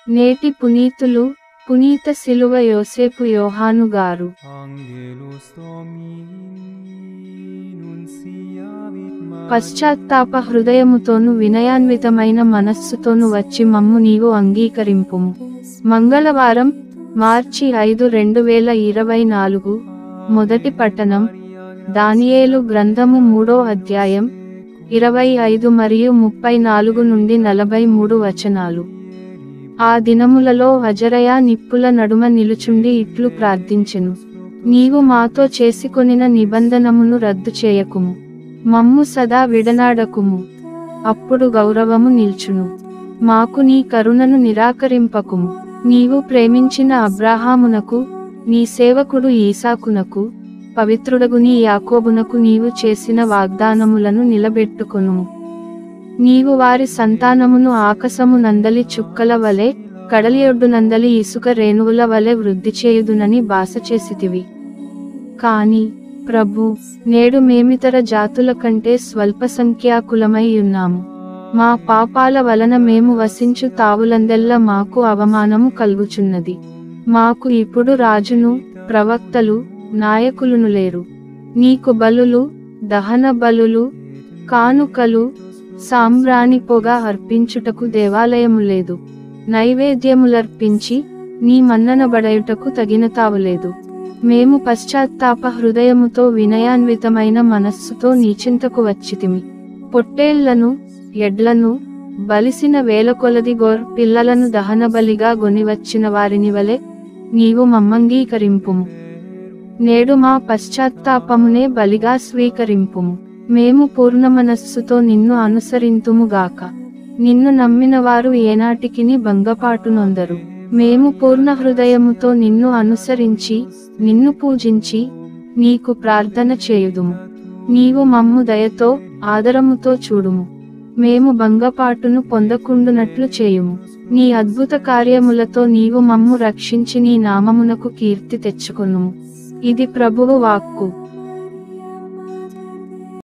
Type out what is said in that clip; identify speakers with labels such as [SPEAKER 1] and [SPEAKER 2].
[SPEAKER 1] నేటి పునీతులు పునీత శిలువ యోసేపు యోహాను గారు. పశ్చాత్తాప హృదయముతోను వినయాన్వితమైన మనస్సుతోను వచ్చి మమ్ము నీవు అంగీకరింపుము. మంగళవారం మార్చి 5, 2024. మొదటి పట్టణం దానియేలు గ్రంథము 3వ అధ్యాయం 25 మరియు 34 నుండి 43 వచనాలు. ఆ దినములలో అజరయా నిప్పుల నడుమ నిలుచుండి ఇట్లు ప్రార్థించెను, నీవు మాతో చేసుకొనిన నిబంధనమును రద్దు చేయకుము, మమ్ము సదా విడనాడకుము. అప్పుడు గౌరవము నిల్చును, మాకు నీ కరుణను నిరాకరింపకుము. నీవు ప్రేమించిన అబ్రాహామునకు, నీ సేవకుడు ఈసాకునకు, పవిత్రుడగు నీ యాకోబునకు నీవు చేసిన వాగ్దానములను నిలబెట్టుకొనుము. నీవు వారి సంతానమును ఆకాశము నందలి చుక్కల వలె, కడలియొడ్డు నందలి ఇసుక రేణువుల వలె వృద్ధి చేయుదునని బాస చేసితివి. కాని ప్రభు, నేడు మేమితర జాతుల కంటే స్వల్ప సంఖ్యాకులమై ఉన్నాము. మా పాపాల వలన మేము వసించు తావులందెల్లా మాకు అవమానము కలుగుచున్నది. మాకు ఇప్పుడు రాజును, ప్రవక్తలు, నాయకులును లేరు. నీకు బలులు, దహన బలులు, కానుకలు, సాంబ్రాణి పొగ అర్పించుటకు దేవాలయము లేదు. నైవేద్యములర్పించి నీ మన్ననబడయుటకు తగిన తావులేదు. మేము పశ్చాత్తాప హృదయముతో వినయాన్వితమైన మనస్సుతో నీచింతకు వచ్చితిమి. పొట్టేళ్లను, ఎడ్లను, బలిసిన వేలకొలది గొర్ పిల్లలను దహనబలిగా గొనివచ్చిన వారిని వలె నీవు మమ్మంగీకరింపుము. నేడు మా పశ్చాత్తాపమునే బలిగా స్వీకరింపుము. మేము పూర్ణ మనస్సుతో నిన్ను అనుసరింతుముగాక. నిన్ను నమ్మిన వారు ఏనాటికిని భంగపాటు నొందరు. మేము పూర్ణ హృదయముతో నిన్ను అనుసరించి, నిన్ను పూజించి, నీకు ప్రార్థన చేయుదుము. నీవు మమ్ము దయతో, ఆదరముతో చూడుము. మేము భంగపాటును పొందకుండునట్లు చేయుము. నీ అద్భుత కార్యములతో నీవు మమ్ము రక్షించి నీ నామమునకు కీర్తి తెచ్చుకొనుము. ఇది ప్రభువు వాక్కు.